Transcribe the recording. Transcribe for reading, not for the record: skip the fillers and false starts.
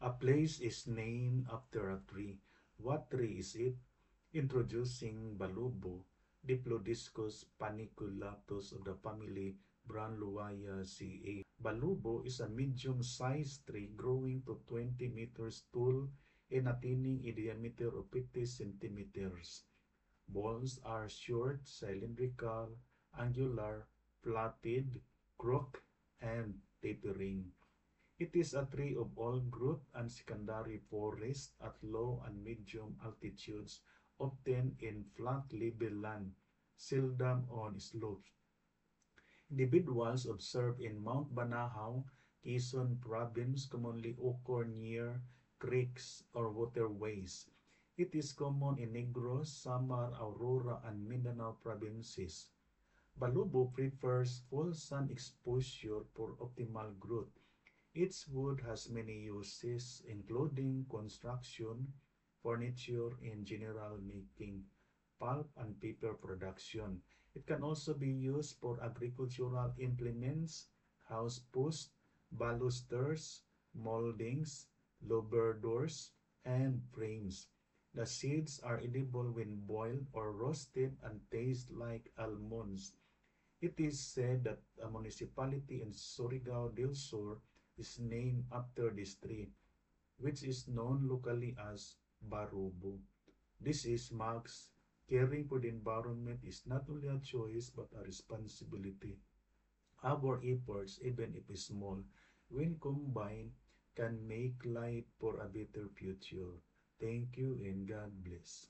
A place is named after a tree. What tree is it? Introducing Balubo, Diplodiscus paniculatus of the family Branluaceae. Balubo is a medium-sized tree growing to 20 meters tall and attaining a diameter of 50 centimeters. Balls are short, cylindrical, angular, flatted, crooked, and tapering. It is a tree of old growth and secondary forest at low and medium altitudes, often in flat level land, seldom on slopes. Individuals observed in Mount Banahaw, Quezon Province commonly occur near creeks or waterways. It is common in Negros, Samar, Aurora, and Mindanao provinces. Balubo prefers full sun exposure for optimal growth. Its wood has many uses, including construction, furniture, and general making, pulp and paper production. It can also be used for agricultural implements, house posts, balusters, moldings, lower doors, and frames. The seeds are edible when boiled or roasted and taste like almonds. It is said that a municipality in Surigao del Sur is named after this tree, which is known locally as Barubo. This is Max. Caring for the environment is not only a choice but a responsibility. Our efforts, even if small, when combined, can make life for a better future. Thank you and God bless.